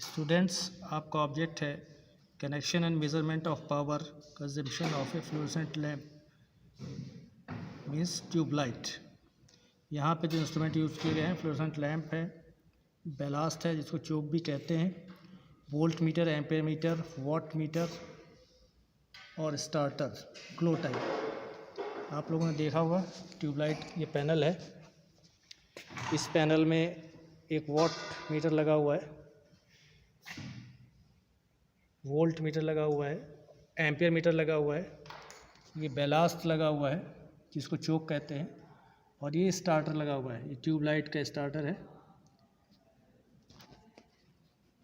Students, आपका object है connection and measurement of power consumption of a fluorescent lamp means tube light. यहाँ पे जो इंस्ट्रूमेंट यूज़ किए गए हैं फ्लोरेसेंट लैम्प है, बेलास्ट है जिसको चोक भी कहते हैं, volt meter, ampere metre, watt meter और स्टार्टर ग्लो टाइप। आप लोगों ने देखा होगा ट्यूबलाइट ये पैनल है। इस पैनल में एक वॉट मीटर लगा हुआ है, वोल्ट मीटर लगा हुआ है, एम्पियर मीटर लगा हुआ है, ये बेलास्ट लगा हुआ है जिसको चोक कहते हैं, और ये स्टार्टर लगा हुआ है। ये ट्यूबलाइट का स्टार्टर है।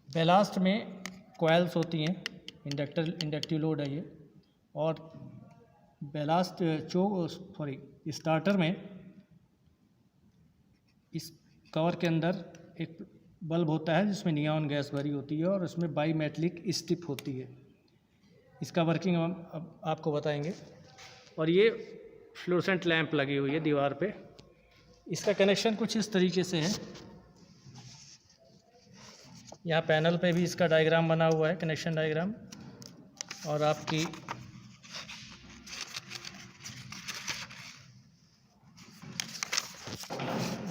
बेलास्ट में कॉइल्स होती हैं, इंडक्टिव लोड है ये, और बेलास्ट स्टार्टर में इस कवर के अंदर एक बल्ब होता है जिसमें नियॉन गैस भरी होती है और उसमें बाई मेटलिक स्ट्रिप होती है। इसका वर्किंग हम अब आपको बताएंगे। और ये फ्लोरेसेंट लैंप लगी हुई है दीवार पे। इसका कनेक्शन कुछ इस तरीके से है। यहाँ पैनल पे भी इसका डायग्राम बना हुआ है, कनेक्शन डायग्राम, और आपकी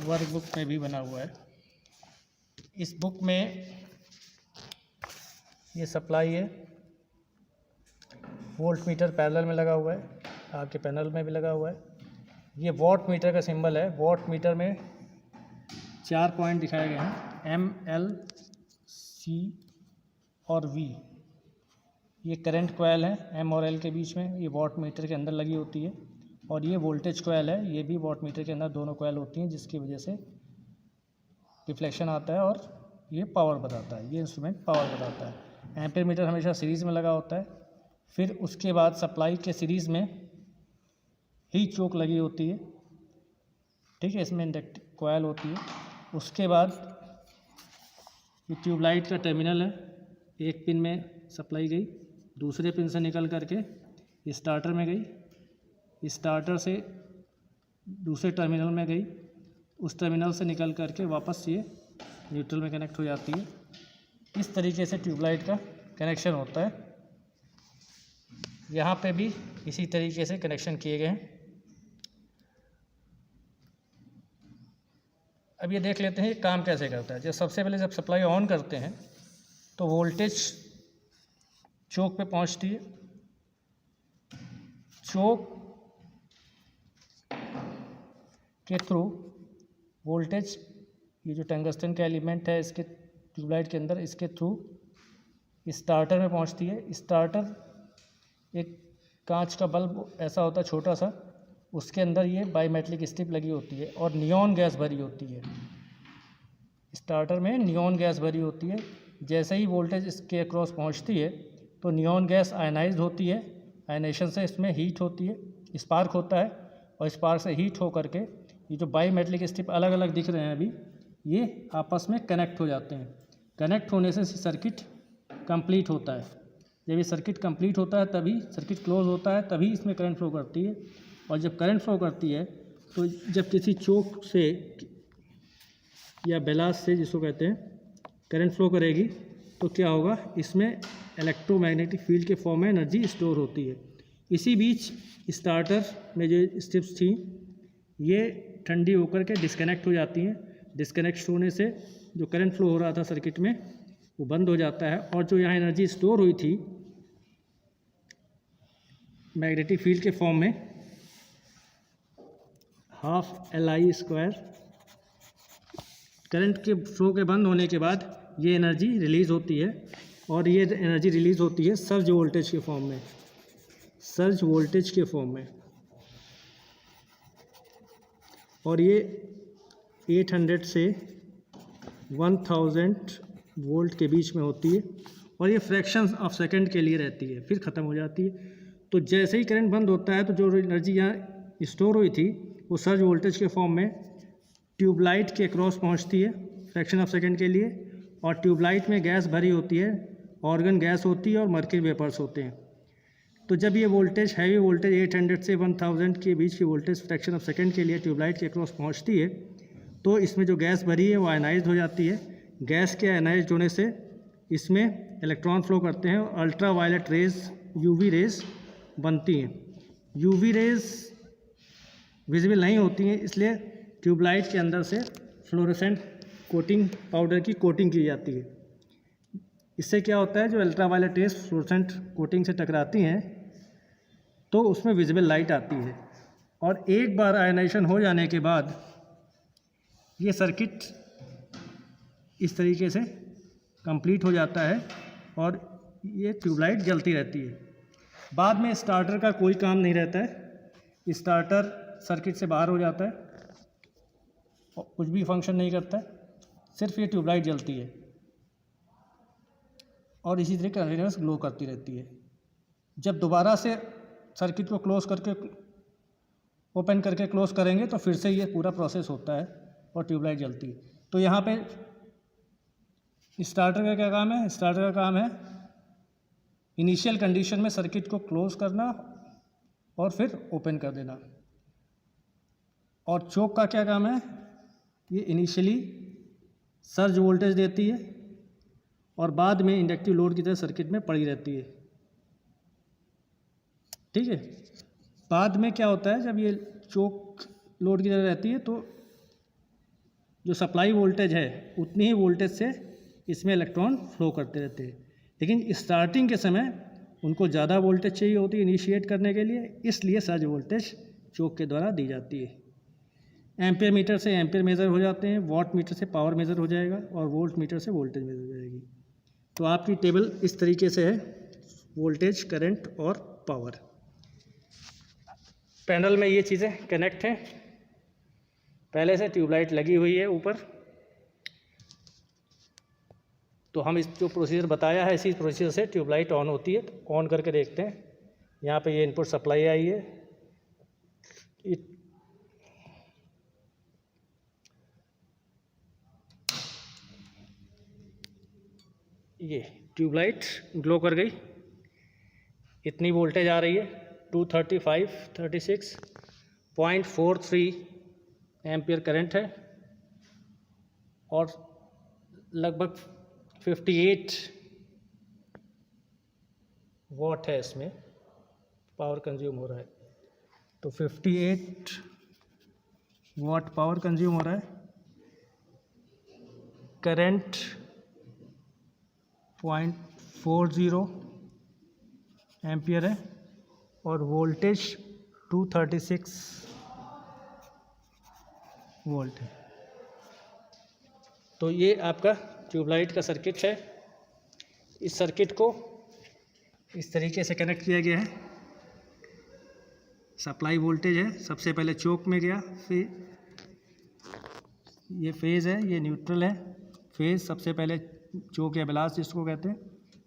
वर्क बुक में भी बना हुआ है। इस बुक में ये सप्लाई है, वोल्ट मीटर पैरेलल में लगा हुआ है, आपके पैनल में भी लगा हुआ है। ये वॉट मीटर का सिंबल है। वॉट मीटर में 4 पॉइंट दिखाए गए हैं, एम, एल, सी और वी। ये करंट कॉइल है एम और एल के बीच में, ये वॉट मीटर के अंदर लगी होती है। और ये वोल्टेज कॉइल है, ये भी वॉट मीटर के अंदर दोनों कॉइल होती हैं, जिसकी वजह से रिफ्लेक्शन आता है और ये पावर बताता है। ये इंस्ट्रूमेंट पावर बताता है। एम्पेयर मीटर हमेशा सीरीज़ में लगा होता है। फिर उसके बाद सप्लाई के सीरीज़ में ही चोक लगी होती है, ठीक है, इसमें इंडक्टिव कॉइल होती है। उसके बाद ये ट्यूबलाइट का टर्मिनल है, एक पिन में सप्लाई गई, दूसरे पिन से निकल करके स्टार्टर में गई, स्टार्टर से दूसरे टर्मिनल में गई, उस टर्मिनल से निकल करके वापस ये न्यूट्रल में कनेक्ट हो जाती है। इस तरीके से ट्यूबलाइट का कनेक्शन होता है। यहाँ पे भी इसी तरीके से कनेक्शन किए गए हैं। अब ये देख लेते हैं ये काम कैसे करता है। सबसे पहले जब सप्लाई ऑन करते हैं तो वोल्टेज चोक पे पहुँचती है। चोक के थ्रू वोल्टेज, ये जो टंगस्टन का एलिमेंट है इसके ट्यूबलाइट के अंदर, इसके थ्रू स्टार्टर में पहुंचती है। स्टार्टर एक कांच का बल्ब ऐसा होता है छोटा सा, उसके अंदर ये बाईमेटलिक स्ट्रिप लगी होती है और नियॉन गैस भरी होती है। स्टार्टर में नियॉन गैस भरी होती है। जैसे ही वोल्टेज इसके अक्रॉस पहुंचती है तो नियॉन गैस आयनाइज्ड होती है। आयनेशन से इसमें हीट होती है, स्पार्क होता है, और स्पार्क से हीट हो करके ये जो बाईमेटलिक स्ट्रिप अलग अलग दिख रहे हैं अभी, ये आपस में कनेक्ट हो जाते हैं। कनेक्ट होने से सर्किट कंप्लीट होता है। जब ये सर्किट कंप्लीट होता है तभी सर्किट क्लोज होता है, तभी इसमें करंट फ्लो करती है। और जब करंट फ्लो करती है तो जब किसी चोक से या बेलास्ट से, जिसको कहते हैं, करंट फ्लो करेगी तो क्या होगा, इसमें इलेक्ट्रोमैग्नेटिक फील्ड के फॉर्म में एनर्जी स्टोर होती है। इसी बीच स्टार्टर में जो स्ट्रिप्स थी ये ठंडी होकर के डिस्कनेक्ट हो जाती हैं। डिस्कनेक्ट होने से जो करंट फ्लो हो रहा था सर्किट में वो बंद हो जाता है, और जो यहाँ एनर्जी स्टोर हुई थी मैग्नेटिक फील्ड के फॉर्म में, हाफ LI², करंट के फ्लो के बंद होने के बाद ये एनर्जी रिलीज़ होती है, और ये एनर्जी रिलीज़ होती है सर्ज वोल्टेज के फॉर्म में, सर्ज वोल्टेज के फॉर्म में। और ये 800 से 1000 वोल्ट के बीच में होती है, और ये फ्रैक्शंस ऑफ सेकंड के लिए रहती है, फिर ख़त्म हो जाती है। तो जैसे ही करंट बंद होता है तो जो एनर्जी यहाँ स्टोर हुई थी वो सर्ज वोल्टेज के फॉर्म में ट्यूबलाइट के क्रॉस पहुँचती है फ्रैक्शन ऑफ सेकंड के लिए। और ट्यूबलाइट में गैस भरी होती है, ऑर्गन गैस होती है और मर्क्यूरी वेपर्स होते हैं। तो जब ये वोल्टेज, हैवी वोल्टेज 800 से 1000 के बीच की वोल्टेज फ्रैक्शन ऑफ सेकंड के लिए ट्यूबलाइट के क्रॉस पहुँचती है तो इसमें जो गैस भरी है वो आयनाइज्ड हो जाती है। गैस के आयनाइज्ड होने से इसमें इलेक्ट्रॉन फ्लो करते हैं और ultraviolet rays UV rays बनती हैं। यूवी रेज विजिबल नहीं होती हैं, इसलिए ट्यूबलाइट के अंदर से फ्लोरेसेंट कोटिंग पाउडर की कोटिंग की जाती है। इससे क्या होता है, जो ultraviolet rays fluorescent coating से टकराती हैं तो उसमें विजिबल लाइट आती है। और एक बार आयनाइजेशन हो जाने के बाद ये सर्किट इस तरीके से कंप्लीट हो जाता है और ये ट्यूबलाइट जलती रहती है। बाद में स्टार्टर का कोई काम नहीं रहता है, स्टार्टर सर्किट से बाहर हो जाता है और कुछ भी फंक्शन नहीं करता है, सिर्फ ये ट्यूबलाइट जलती है और इसी तरह कंटिन्यूअस ग्लो करती रहती है। जब दोबारा से सर्किट को क्लोज करके ओपन करके क्लोज करेंगे तो फिर से ये पूरा प्रोसेस होता है और ट्यूबलाइट जलती है। तो यहाँ पे स्टार्टर का क्या काम है, स्टार्टर का काम है इनिशियल कंडीशन में सर्किट को क्लोज करना और फिर ओपन कर देना। और चोक का क्या काम है, ये इनिशियली सर्ज वोल्टेज देती है और बाद में इंडक्टिव लोड की तरह सर्किट में पड़ी रहती है। ठीक है, बाद में क्या होता है, जब ये चोक लोड की तरह रहती है तो जो सप्लाई वोल्टेज है उतनी ही वोल्टेज से इसमें इलेक्ट्रॉन फ्लो करते रहते हैं। लेकिन स्टार्टिंग के समय उनको ज़्यादा वोल्टेज चाहिए होती है इनिशिएट करने के लिए, इसलिए सर्ज वोल्टेज चोक के द्वारा दी जाती है। एम्पियर मीटर से एम्पियर मेज़र हो जाते हैं, वॉट मीटर से पावर मेज़र हो जाएगा और वोल्ट मीटर से वोल्टेज मेज़र हो जाएगी। तो आपकी टेबल इस तरीके से है, वोल्टेज, करंट और पावर। पैनल में ये चीज़ें कनेक्ट हैं, पहले से ट्यूबलाइट लगी हुई है ऊपर। तो हम इस जो प्रोसीजर बताया है इसी प्रोसीजर से ट्यूबलाइट ऑन होती है। तो ऑन करके देखते हैं, यहाँ पे ये इनपुट सप्लाई आई है, ये ट्यूबलाइट ग्लो कर गई, इतनी वोल्टेज आ रही है 36.43 एम्पियर करंट है और लगभग 58 वॉट है इसमें पावर कंज्यूम हो रहा है। तो 58 वॉट पावर कंज्यूम हो रहा है, करंट 0.40 एम्पियर है और वोल्टेज 236 वोल्ट है। तो ये आपका ट्यूबलाइट का सर्किट है। इस सर्किट को इस तरीके से कनेक्ट किया गया है। सप्लाई वोल्टेज है, सबसे पहले चोक में गया, फिर ये फेज़ है, ये न्यूट्रल है। फेज़ सबसे पहले चोक या ब्लास्ट जिसको कहते हैं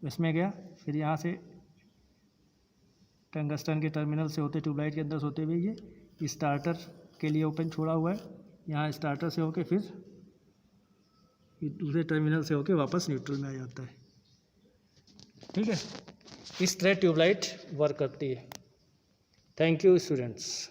इसमें गया, फिर यहाँ से टंगस्टन के टर्मिनल से होते ट्यूबलाइट के अंदर से होते हुए ये स्टार्टर के लिए ओपन छोड़ा हुआ है, यहाँ स्टार्टर से होके फिर दूसरे टर्मिनल से होके वापस न्यूट्रल में आ जाता है। ठीक है, इस तरह ट्यूबलाइट वर्क करती है। Thank you students.